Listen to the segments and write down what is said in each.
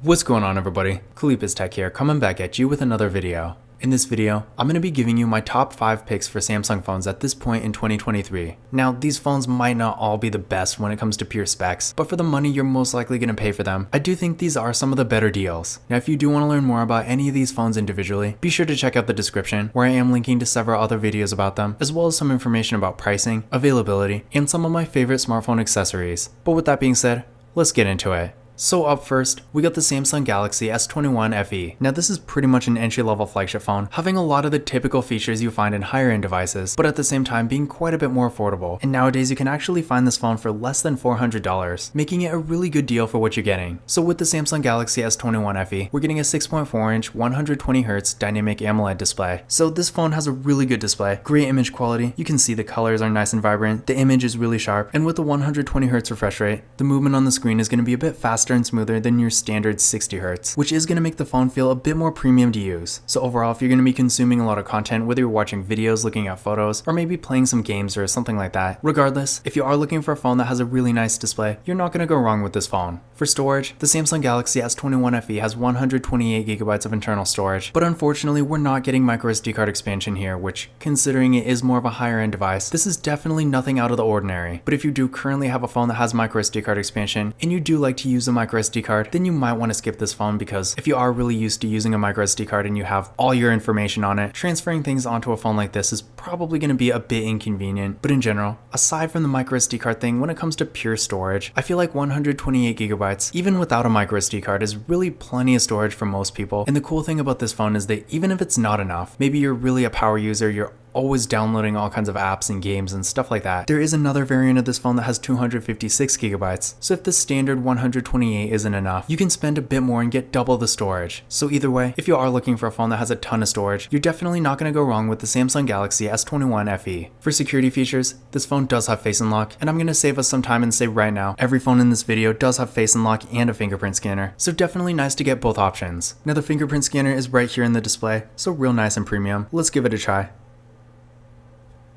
What's going on, everybody? Khalipa's Tech here, coming back at you with another video. In this video, I'm going to be giving you my top 5 picks for Samsung phones at this point in 2023. Now, these phones might not all be the best when it comes to pure specs, but for the money you're most likely going to pay for them, I do think these are some of the better deals. Now, if you do want to learn more about any of these phones individually, be sure to check out the description, where I am linking to several other videos about them, as well as some information about pricing, availability, and some of my favorite smartphone accessories. But with that being said, let's get into it. So up first, we got the Samsung Galaxy S21 FE. Now this is pretty much an entry-level flagship phone, having a lot of the typical features you find in higher-end devices, but at the same time being quite a bit more affordable. And nowadays you can actually find this phone for less than $400, making it a really good deal for what you're getting. So with the Samsung Galaxy S21 FE, we're getting a 6.4-inch 120Hz dynamic AMOLED display. So this phone has a really good display, great image quality, you can see the colors are nice and vibrant, the image is really sharp, and with the 120Hz refresh rate, the movement on the screen is going to be a bit faster and smoother than your standard 60Hz, which is going to make the phone feel a bit more premium to use. So overall, if you're going to be consuming a lot of content, whether you're watching videos, looking at photos, or maybe playing some games or something like that, regardless, if you are looking for a phone that has a really nice display, you're not going to go wrong with this phone. For storage, the Samsung Galaxy S21 FE has 128GB of internal storage, but unfortunately we're not getting microSD card expansion here, which, considering it is more of a higher end device, this is definitely nothing out of the ordinary. But if you do currently have a phone that has microSD card expansion, and you do like to use a microSD card, then you might want to skip this phone, because if you are really used to using a microSD card and you have all your information on it, transferring things onto a phone like this is probably going to be a bit inconvenient. But in general, aside from the microSD card thing, when it comes to pure storage, I feel like 128GB, even without a microSD card, is really plenty of storage for most people. And the cool thing about this phone is that even if it's not enough, maybe you're really a power user, you're always downloading all kinds of apps and games and stuff like that, there is another variant of this phone that has 256GB. So if the standard 128 isn't enough, you can spend a bit more and get double the storage. So either way, if you are looking for a phone that has a ton of storage, you're definitely not going to go wrong with the Samsung Galaxy S21 FE. For security features, this phone does have Face Unlock, and I'm going to save us some time and say right now, every phone in this video does have Face Unlock and a fingerprint scanner, so definitely nice to get both options. Now the fingerprint scanner is right here in the display, so real nice and premium. Let's give it a try.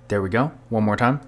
There we go, one more time.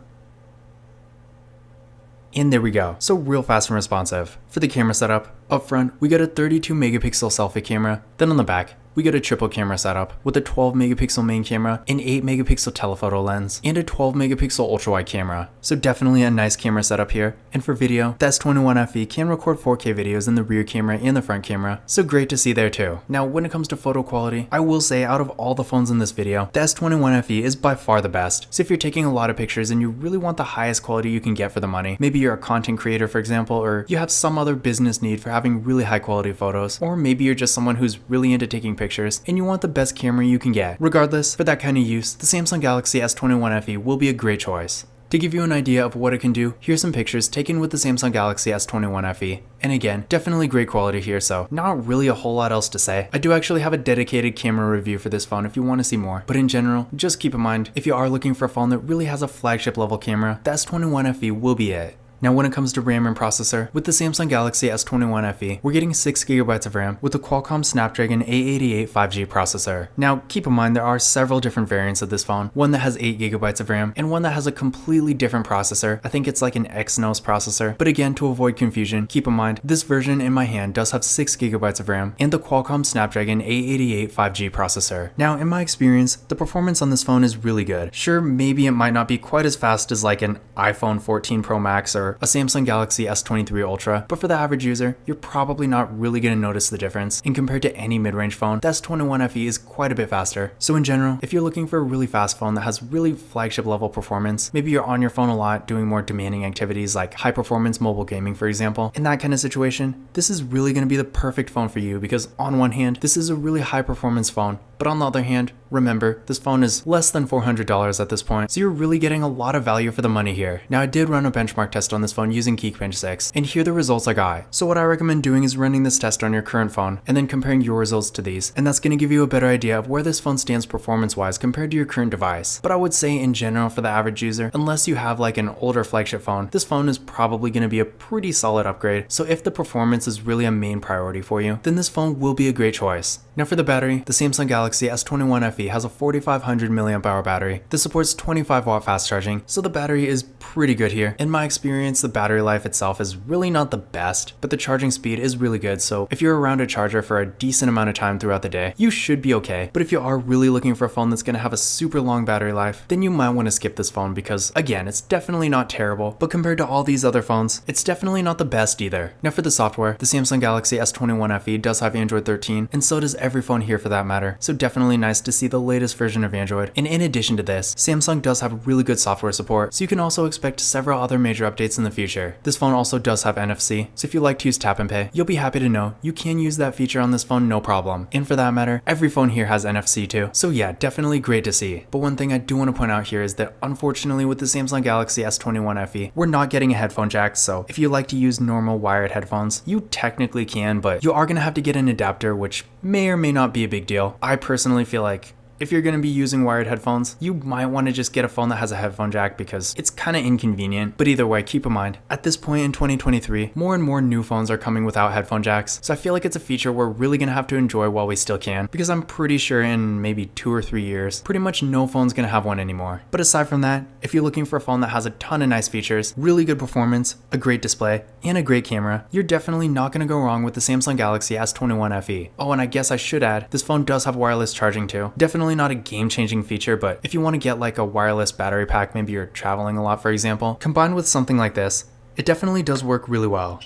And there we go, so real fast and responsive. For the camera setup, up front, we got a 32MP selfie camera, then on the back, we got a triple camera setup with a 12MP main camera, an 8MP telephoto lens, and a 12MP ultra-wide camera. So definitely a nice camera setup here. And for video, the S21 FE can record 4K videos in the rear camera and the front camera, so great to see there too. Now when it comes to photo quality, I will say out of all the phones in this video, the S21 FE is by far the best. So if you're taking a lot of pictures and you really want the highest quality you can get for the money, maybe you're a content creator for example, or you have some other business need for having really high quality photos, or maybe you're just someone who's really into taking pictures and you want the best camera you can get. Regardless, for that kind of use, the Samsung Galaxy S21 FE will be a great choice. To give you an idea of what it can do, here's some pictures taken with the Samsung Galaxy S21 FE. And again, definitely great quality here, so not really a whole lot else to say. I do actually have a dedicated camera review for this phone if you want to see more. But in general, just keep in mind, if you are looking for a phone that really has a flagship level camera, the S21 FE will be it. Now when it comes to RAM and processor, with the Samsung Galaxy S21 FE, we're getting 6GB of RAM with the Qualcomm Snapdragon A88 5G processor. Now keep in mind there are several different variants of this phone, one that has 8GB of RAM and one that has a completely different processor. I think it's like an Exynos processor, but again, to avoid confusion, keep in mind this version in my hand does have 6GB of RAM and the Qualcomm Snapdragon A88 5G processor. Now in my experience, the performance on this phone is really good. Sure, maybe it might not be quite as fast as like an iPhone 14 Pro Max or a Samsung Galaxy S23 Ultra, but for the average user, you're probably not really going to notice the difference. And compared to any mid-range phone, the S21 FE is quite a bit faster. So in general, if you're looking for a really fast phone that has really flagship level performance, maybe you're on your phone a lot doing more demanding activities like high performance mobile gaming for example, in that kind of situation, this is really going to be the perfect phone for you because on one hand, this is a really high performance phone, but on the other hand, remember, this phone is less than $400 at this point, so you're really getting a lot of value for the money here. Now I did run a benchmark test on this phone using Geekbench 6, and here are the results I got. So what I recommend doing is running this test on your current phone, and then comparing your results to these, and that's going to give you a better idea of where this phone stands performance-wise compared to your current device. But I would say in general for the average user, unless you have like an older flagship phone, this phone is probably going to be a pretty solid upgrade, so if the performance is really a main priority for you, then this phone will be a great choice. Now for the battery, the Samsung Galaxy S21 FE has a 4500 mAh battery. This supports 25 watt fast charging, so the battery is pretty good here. In my experience, experience, the battery life itself is really not the best, but the charging speed is really good, so if you're around a charger for a decent amount of time throughout the day, you should be okay. But if you are really looking for a phone that's going to have a super long battery life, then you might want to skip this phone because, again, it's definitely not terrible, but compared to all these other phones, it's definitely not the best either. Now for the software, the Samsung Galaxy S21 FE does have Android 13, and so does every phone here for that matter, so definitely nice to see the latest version of Android. And in addition to this, Samsung does have really good software support, so you can also expect several other major updates in the future. This phone also does have NFC, so if you like to use tap and pay, you'll be happy to know you can use that feature on this phone no problem. And for that matter, every phone here has NFC too, so yeah, definitely great to see. But one thing I do want to point out here is that unfortunately with the Samsung Galaxy S21 FE, we're not getting a headphone jack, so if you like to use normal wired headphones, you technically can, but you are going to have to get an adapter, which may or may not be a big deal. I personally feel like if you're going to be using wired headphones, you might want to just get a phone that has a headphone jack because it's kind of inconvenient. But either way, keep in mind, at this point in 2023, more and more new phones are coming without headphone jacks. So I feel like it's a feature we're really going to have to enjoy while we still can, because I'm pretty sure in maybe 2 or 3 years, pretty much no phone's going to have one anymore. But aside from that, if you're looking for a phone that has a ton of nice features, really good performance, a great display, and a great camera, you're definitely not going to go wrong with the Samsung Galaxy S21 FE. Oh, and I guess I should add, this phone does have wireless charging too. Definitely not a game-changing feature, but if you want to get like a wireless battery pack, maybe you're traveling a lot for example, combined with something like this, it definitely does work really well.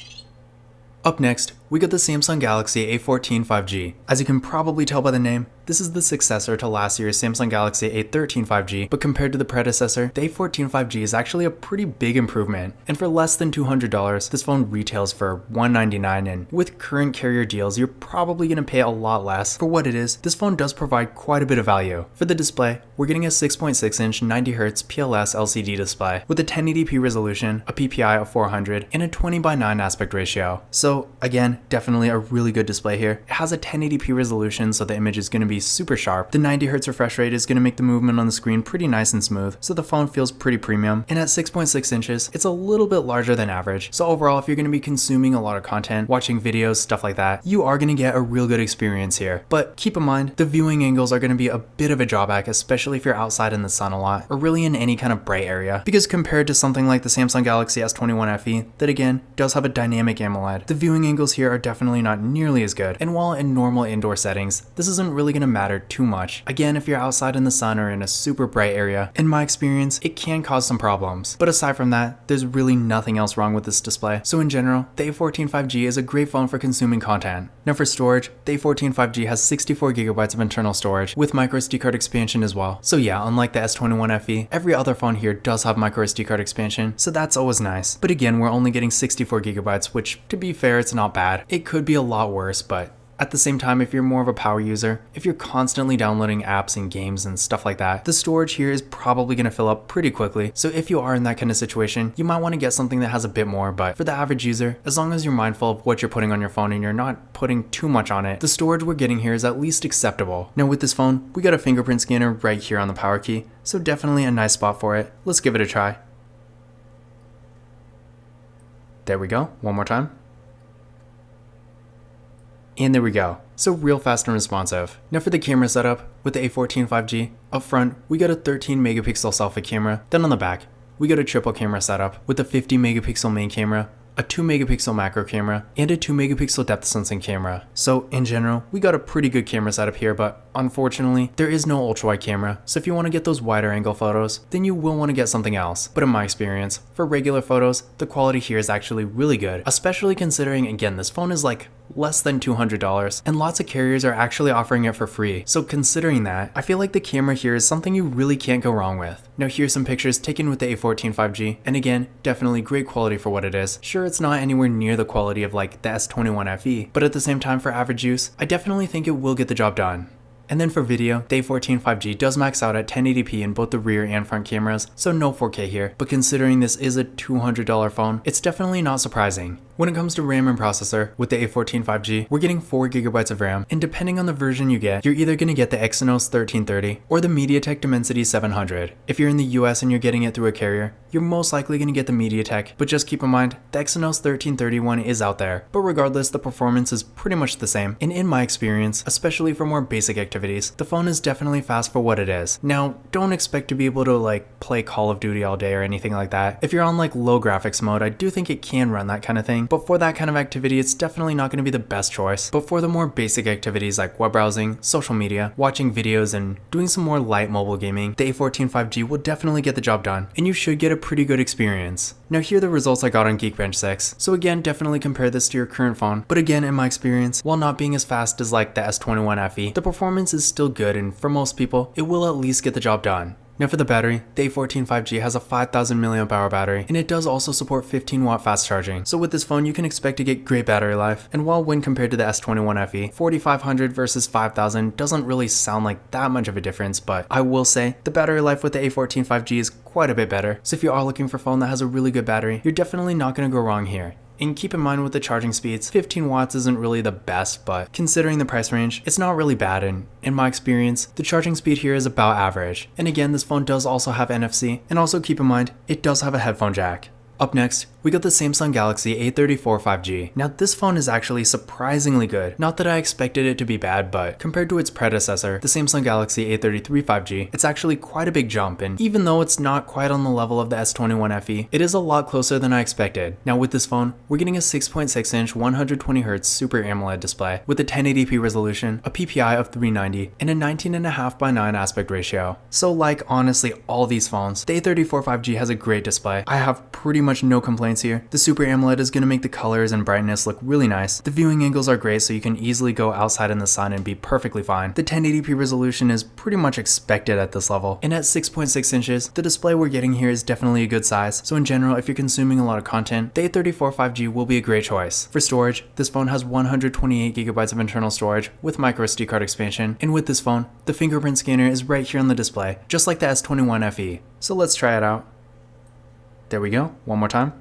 Up next, we got the Samsung Galaxy A14 5G. As you can probably tell by the name, this is the successor to last year's Samsung Galaxy A13 5G, but compared to the predecessor, the A14 5G is actually a pretty big improvement, and for less than $200, this phone retails for $199, and with current carrier deals, you're probably going to pay a lot less. For what it is, this phone does provide quite a bit of value. For the display, we're getting a 6.6-inch 90Hz PLS LCD display with a 1080p resolution, a PPI of 400, and a 20:9 aspect ratio. So again, definitely a really good display here. It has a 1080p resolution, so the image is going to be super sharp. The 90Hz refresh rate is going to make the movement on the screen pretty nice and smooth, so the phone feels pretty premium. And at 6.6 inches, it's a little bit larger than average. So overall, if you're going to be consuming a lot of content, watching videos, stuff like that, you are going to get a real good experience here. But keep in mind, the viewing angles are going to be a bit of a drawback, especially if you're outside in the sun a lot, or really in any kind of bright area. Because compared to something like the Samsung Galaxy S21 FE, that again, does have a dynamic AMOLED, the viewing angles here are definitely not nearly as good. And while in normal indoor settings, this isn't really going to matter too much. Again, if you're outside in the sun or in a super bright area, in my experience, it can cause some problems. But aside from that, there's really nothing else wrong with this display. So in general, the A14 5G is a great phone for consuming content. Now for storage, the A14 5G has 64GB of internal storage with microSD card expansion as well. So yeah, unlike the S21 FE, every other phone here does have microSD card expansion, so that's always nice. But again, we're only getting 64GB, which to be fair, it's not bad. It could be a lot worse, but at the same time, if you're more of a power user, if you're constantly downloading apps and games and stuff like that, the storage here is probably going to fill up pretty quickly. So if you are in that kind of situation, you might want to get something that has a bit more, but for the average user, as long as you're mindful of what you're putting on your phone and you're not putting too much on it, the storage we're getting here is at least acceptable. Now with this phone, we got a fingerprint scanner right here on the power key, so definitely a nice spot for it. Let's give it a try. There we go, one more time. And there we go. So real fast and responsive. Now for the camera setup, with the A14 5G, up front, we got a 13 megapixel selfie camera. Then on the back, we got a triple camera setup with a 50 megapixel main camera, a 2 megapixel macro camera, and a 2 megapixel depth sensing camera. So in general, we got a pretty good camera setup here, but unfortunately, there is no ultra wide camera. So if you want to get those wider angle photos, then you will want to get something else. But in my experience, for regular photos, the quality here is actually really good, especially considering, again, this phone is like less than $200, and lots of carriers are actually offering it for free. So considering that, I feel like the camera here is something you really can't go wrong with. Now here's some pictures taken with the A14 5G, and again, definitely great quality for what it is. Sure, it's not anywhere near the quality of like the S21 FE, but at the same time for average use, I definitely think it will get the job done. And then for video, the A14 5G does max out at 1080p in both the rear and front cameras, so no 4K here, but considering this is a $200 phone, it's definitely not surprising. When it comes to RAM and processor, with the A14 5G, we're getting 4GB of RAM, and depending on the version you get, you're either going to get the Exynos 1330 or the MediaTek Dimensity 700. If you're in the US and you're getting it through a carrier, you're most likely going to get the MediaTek, but just keep in mind, the Exynos 1331 is out there. But regardless, the performance is pretty much the same, and in my experience, especially for more basic activities, the phone is definitely fast for what it is. Now, don't expect to be able to play Call of Duty all day or anything like that. If you're on low graphics mode, I do think it can run that kind of thing, but for that kind of activity, it's definitely not going to be the best choice. But for the more basic activities like web browsing, social media, watching videos, and doing some more light mobile gaming, the A14 5G will definitely get the job done, and you should get a pretty good experience. Now here are the results I got on Geekbench 6. So again, definitely compare this to your current phone, but again, in my experience, while not being as fast as the S21 FE, the performance is still good, and for most people, it will at least get the job done. Now for the battery, the A14 5G has a 5000 mAh battery, and it does also support 15W fast charging. So with this phone, you can expect to get great battery life. And while when compared to the S21 FE, 4500 versus 5000 doesn't really sound like that much of a difference, but I will say the battery life with the A14 5G is quite a bit better. So if you are looking for a phone that has a really good battery, you're definitely not going to go wrong here. And keep in mind with the charging speeds, 15 watts isn't really the best, but considering the price range, it's not really bad, and in my experience, the charging speed here is about average. And again, this phone does also have NFC, and also keep in mind, it does have a headphone jack. Up next, we got the Samsung Galaxy A34 5G. Now this phone is actually surprisingly good. Not that I expected it to be bad, but compared to its predecessor, the Samsung Galaxy A33 5G, it's actually quite a big jump, and even though it's not quite on the level of the S21 FE, it is a lot closer than I expected. Now with this phone, we're getting a 6.6-inch 120Hz Super AMOLED display with a 1080p resolution, a PPI of 390, and a 19.5:9 aspect ratio. So honestly all these phones, the A34 5G has a great display. I have pretty much no complaints here. The Super AMOLED is going to make the colors and brightness look really nice. The viewing angles are great, so you can easily go outside in the sun and be perfectly fine. The 1080p resolution is pretty much expected at this level, and at 6.6 inches, the display we're getting here is definitely a good size. So in general, if you're consuming a lot of content, the A34 5G will be a great choice. For storage, this phone has 128GB of internal storage with micro SD card expansion, and with this phone, the fingerprint scanner is right here on the display, just like the S21 FE. So let's try it out. There we go, one more time.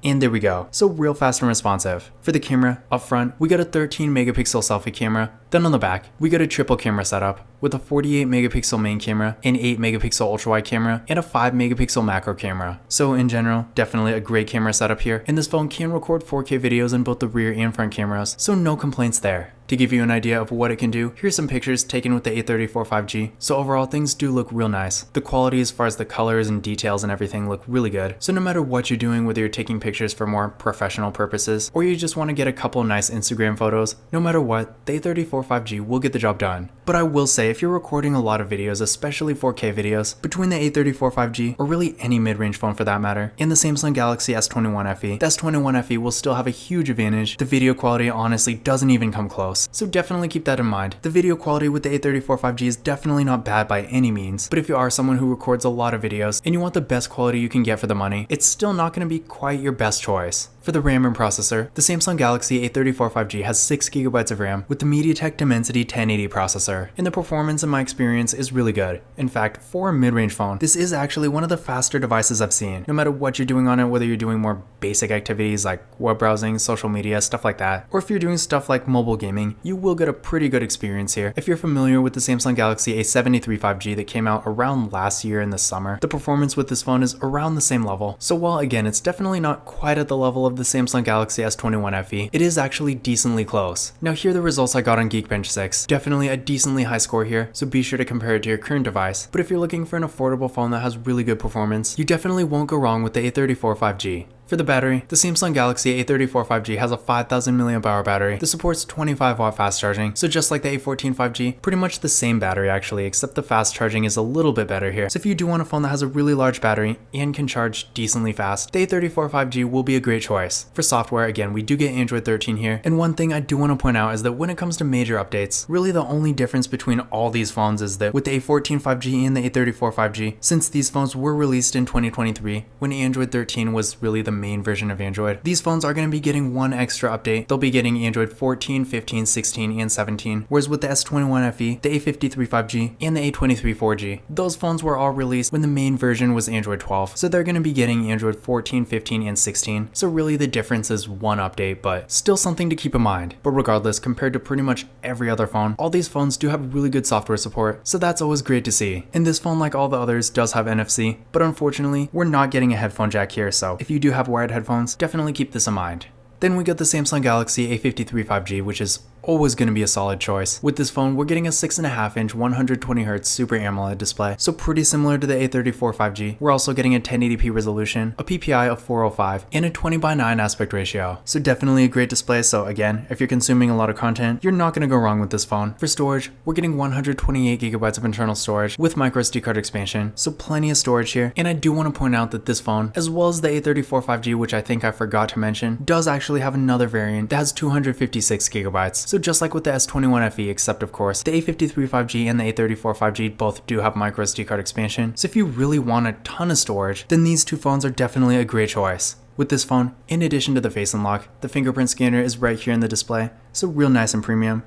And there we go, so real fast and responsive. For the camera, up front, we got a 13 megapixel selfie camera, then on the back, we got a triple camera setup with a 48 megapixel main camera, an 8 megapixel ultra wide camera, and a 5 megapixel macro camera. So in general, definitely a great camera setup here, and this phone can record 4K videos in both the rear and front cameras, so no complaints there. To give you an idea of what it can do, here's some pictures taken with the A34 5G. So overall, things do look real nice. The quality as far as the colors and details and everything look really good. So no matter what you're doing, whether you're taking pictures for more professional purposes, or you just want to get a couple nice Instagram photos, no matter what, the A34 5G will get the job done. But I will say, if you're recording a lot of videos, especially 4K videos, between the A34 5G, or really any mid-range phone for that matter, and the Samsung Galaxy S21 FE, the S21 FE will still have a huge advantage. The video quality honestly doesn't even come close. So definitely keep that in mind. The video quality with the A34 5G is definitely not bad by any means, but if you are someone who records a lot of videos and you want the best quality you can get for the money, it's still not going to be quite your best choice. For the RAM and processor, the Samsung Galaxy A34 5G has 6GB of RAM with the MediaTek Dimensity 1080 processor, and the performance in my experience is really good. In fact, for a mid-range phone, this is actually one of the faster devices I've seen. No matter what you're doing on it, whether you're doing more basic activities like web browsing, social media, stuff like that, or if you're doing stuff like mobile gaming, you will get a pretty good experience here. If you're familiar with the Samsung Galaxy A73 5G that came out around last year in the summer, the performance with this phone is around the same level. So while again, it's definitely not quite at the level of the Samsung Galaxy S21 FE, it is actually decently close. Now here are the results I got on Geekbench 6. Definitely a decently high score here, so be sure to compare it to your current device. But if you're looking for an affordable phone that has really good performance, you definitely won't go wrong with the A34 5G. For the battery, the Samsung Galaxy A34 5G has a 5000 mAh battery that supports 25W fast charging, so just like the A14 5G, pretty much the same battery actually, except the fast charging is a little bit better here. So if you do want a phone that has a really large battery and can charge decently fast, the A34 5G will be a great choice. For software, again, we do get Android 13 here, and one thing I do want to point out is that when it comes to major updates, really the only difference between all these phones is that with the A14 5G and the A34 5G, since these phones were released in 2023, when Android 13 was really the main version of Android, these phones are going to be getting one extra update. They'll be getting Android 14, 15, 16, and 17, whereas with the S21 FE, the A53 5G, and the A23 4G, those phones were all released when the main version was Android 12, so they're going to be getting Android 14, 15, and 16, so really the difference is one update, but still something to keep in mind. But regardless, compared to pretty much every other phone, all these phones do have really good software support, so that's always great to see. And this phone, like all the others, does have NFC, but unfortunately, we're not getting a headphone jack here, so if you do have wired headphones, definitely keep this in mind. Then we got the Samsung Galaxy A53 5G, which is always going to be a solid choice. With this phone, we're getting a 6.5-inch 120Hz Super AMOLED display, so pretty similar to the A34 5G. We're also getting a 1080p resolution, a PPI of 405, and a 20:9 aspect ratio. So definitely a great display, so again, if you're consuming a lot of content, you're not going to go wrong with this phone. For storage, we're getting 128GB of internal storage with microSD card expansion, so plenty of storage here. And I do want to point out that this phone, as well as the A34 5G, which I think I forgot to mention, does actually have another variant that has 256GB. So just like with the S21 FE, except of course, the A53 5G and the A34 5G both do have microSD card expansion. So if you really want a ton of storage, then these two phones are definitely a great choice. With this phone, in addition to the face unlock, the fingerprint scanner is right here in the display, so real nice and premium.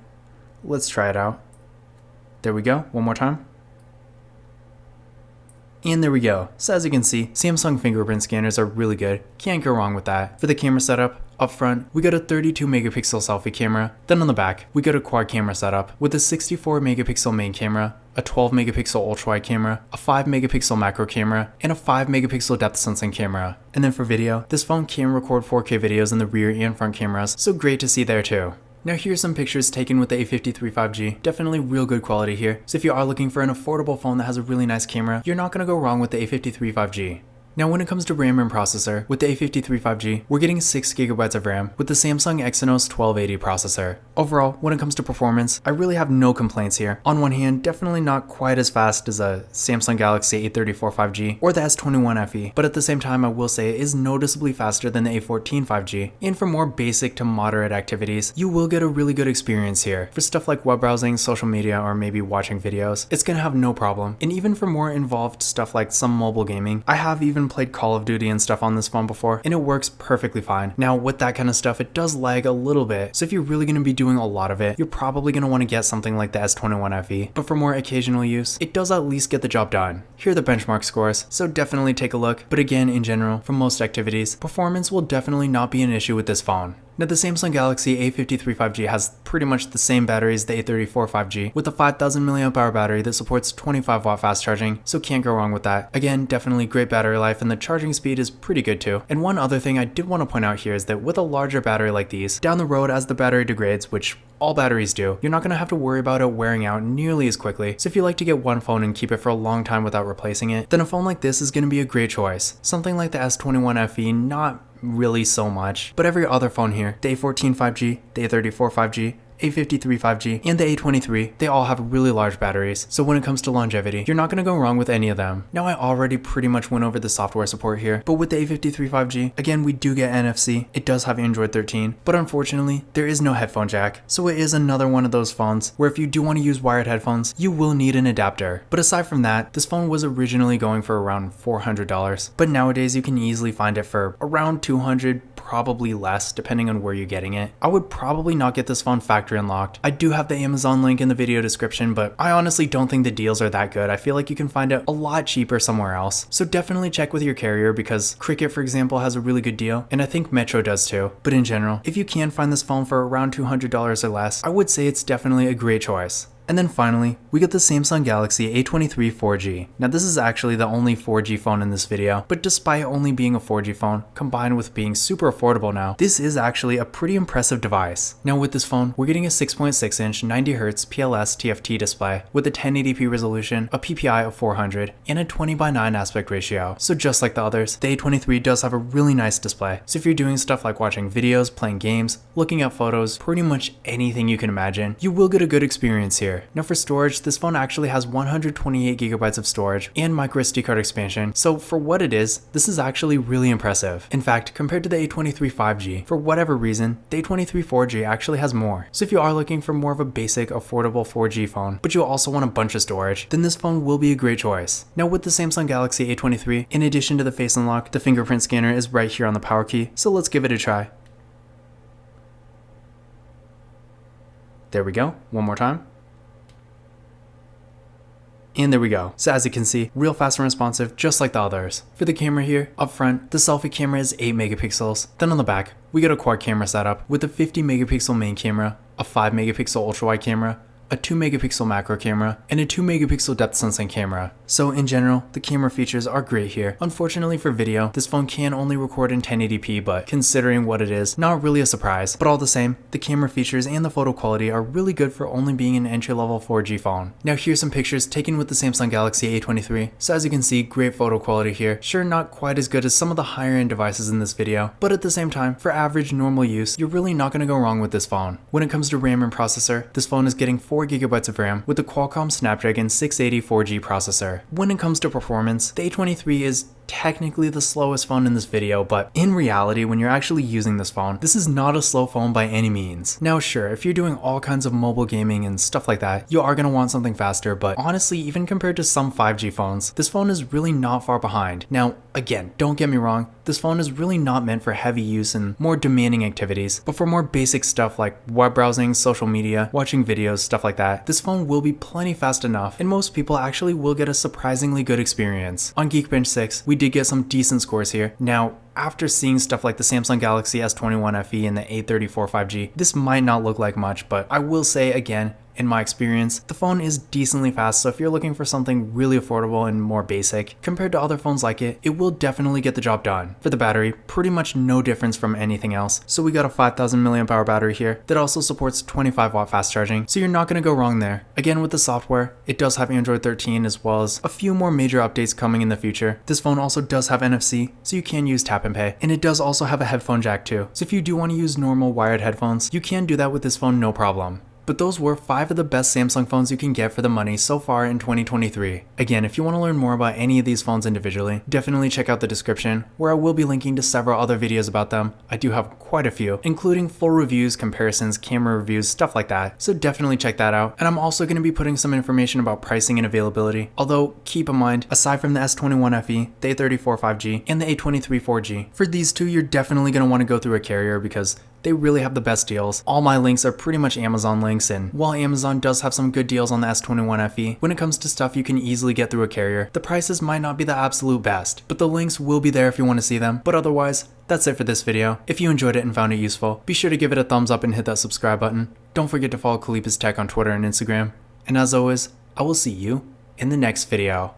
Let's try it out. There we go, one more time. And there we go. So as you can see, Samsung fingerprint scanners are really good. Can't go wrong with that. For the camera setup, up front, we got a 32 megapixel selfie camera. Then on the back, we got a quad camera setup with a 64 megapixel main camera, a 12 megapixel ultra wide camera, a 5 megapixel macro camera, and a 5 megapixel depth sensing camera. And then for video, this phone can record 4K videos in the rear and front cameras, so great to see there too. Now here's some pictures taken with the A53 5G, definitely real good quality here, so if you are looking for an affordable phone that has a really nice camera, you're not going to go wrong with the A53 5G. Now when it comes to RAM and processor, with the A53 5G, we're getting 6GB of RAM with the Samsung Exynos 1280 processor. Overall, when it comes to performance, I really have no complaints here. On one hand, definitely not quite as fast as a Samsung Galaxy A34 5G or the S21 FE, but at the same time I will say it is noticeably faster than the A14 5G. And for more basic to moderate activities, you will get a really good experience here. For stuff like web browsing, social media, or maybe watching videos, it's gonna have no problem. And even for more involved stuff like some mobile gaming, I have even played Call of Duty and stuff on this phone before, and it works perfectly fine. Now with that kind of stuff, it does lag a little bit, so if you're really going to be doing a lot of it, you're probably going to want to get something like the S21 FE, but for more occasional use, it does at least get the job done. Here are the benchmark scores, so definitely take a look, but again, in general, for most activities, performance will definitely not be an issue with this phone. Now the Samsung Galaxy A53 5G has pretty much the same battery as the A34 5G with a 5000 mAh battery that supports 25 watt fast charging, so can't go wrong with that. Again, definitely great battery life and the charging speed is pretty good too. And one other thing I did want to point out here is that with a larger battery like these, down the road as the battery degrades, which all batteries do, you're not going to have to worry about it wearing out nearly as quickly. So if you like to get one phone and keep it for a long time without replacing it, then a phone like this is going to be a great choice. Something like the S21 FE, not really so much, but every other phone here, the A14 5G, the A34 5G, A53 5G, and the A23, they all have really large batteries, so when it comes to longevity, you're not going to go wrong with any of them. Now I already pretty much went over the software support here, but with the A53 5G, again we do get NFC, it does have Android 13, but unfortunately, there is no headphone jack, so it is another one of those phones where if you do want to use wired headphones, you will need an adapter. But aside from that, this phone was originally going for around $400, but nowadays you can easily find it for around $200, probably less depending on where you're getting it. I would probably not get this phone factory unlocked. I do have the Amazon link in the video description, but I honestly don't think the deals are that good. I feel like you can find it a lot cheaper somewhere else. So definitely check with your carrier because Cricket, for example, has a really good deal, and I think Metro does too. But in general, if you can find this phone for around $200 or less, I would say it's definitely a great choice. And then finally, we get the Samsung Galaxy A23 4G. Now this is actually the only 4G phone in this video, but despite only being a 4G phone, combined with being super affordable now, this is actually a pretty impressive device. Now with this phone, we're getting a 6.6-inch 90Hz PLS TFT display with a 1080p resolution, a PPI of 400, and a 20:9 aspect ratio. So just like the others, the A23 does have a really nice display. So if you're doing stuff like watching videos, playing games, looking at photos, pretty much anything you can imagine, you will get a good experience here. here. Now for storage, this phone actually has 128GB of storage and microSD card expansion, so for what it is, this is actually really impressive. In fact, compared to the A23 5G, for whatever reason, the A23 4G actually has more. So if you are looking for more of a basic, affordable 4G phone, but you also want a bunch of storage, then this phone will be a great choice. Now with the Samsung Galaxy A23, in addition to the face unlock, the fingerprint scanner is right here on the power key, so let's give it a try. There we go, one more time. And there we go. So as you can see, real fast and responsive, just like the others. For the camera here, up front, the selfie camera is 8 megapixels. Then on the back, we get a quad camera setup with a 50 megapixel main camera, a 5 megapixel ultra wide camera, a 2 megapixel macro camera, and a 2 megapixel depth sensing camera. So in general, the camera features are great here. Unfortunately for video, this phone can only record in 1080p, but considering what it is, not really a surprise. But all the same, the camera features and the photo quality are really good for only being an entry-level 4G phone. Now here's some pictures taken with the Samsung Galaxy A23. So as you can see, great photo quality here. Sure, not quite as good as some of the higher end devices in this video, but at the same time, for average normal use, you're really not going to go wrong with this phone. When it comes to RAM and processor, this phone is getting 4GB of RAM with the Qualcomm Snapdragon 680 4G processor. When it comes to performance, the A23 is technically the slowest phone in this video, but in reality, when you're actually using this phone, this is not a slow phone by any means. Now sure, if you're doing all kinds of mobile gaming and stuff like that, you are going to want something faster, but honestly, even compared to some 5G phones, this phone is really not far behind. Now again, don't get me wrong, this phone is really not meant for heavy use and more demanding activities, but for more basic stuff like web browsing, social media, watching videos, stuff like that, this phone will be plenty fast enough, and most people actually will get a surprisingly good experience. On Geekbench 6, we did get some decent scores here. Now, after seeing stuff like the Samsung Galaxy S21 FE and the A34 5G, this might not look like much, but I will say again, in my experience, the phone is decently fast, so if you're looking for something really affordable and more basic, compared to other phones like it, it will definitely get the job done. For the battery, pretty much no difference from anything else. So we got a 5000 mAh battery here that also supports 25 watt fast charging, so you're not going to go wrong there. Again, with the software, it does have Android 13 as well as a few more major updates coming in the future. This phone also does have NFC, so you can use tap and pay, and it does also have a headphone jack too. So if you do want to use normal wired headphones, you can do that with this phone no problem. But those were 5 of the best Samsung phones you can get for the money so far in 2023. Again, if you want to learn more about any of these phones individually, definitely check out the description, where I will be linking to several other videos about them. I do have quite a few, including full reviews, comparisons, camera reviews, stuff like that, so definitely check that out. And I'm also going to be putting some information about pricing and availability, although keep in mind, aside from the S21 FE, the A34 5G, and the A23 4G, for these two you're definitely going to want to go through a carrier because they really have the best deals. All my links are pretty much Amazon links, and while Amazon does have some good deals on the S21 FE, when it comes to stuff you can easily get through a carrier, the prices might not be the absolute best, but the links will be there if you want to see them. But otherwise, that's it for this video. If you enjoyed it and found it useful, be sure to give it a thumbs up and hit that subscribe button. Don't forget to follow Kalip's Tech on Twitter and Instagram. And as always, I will see you in the next video.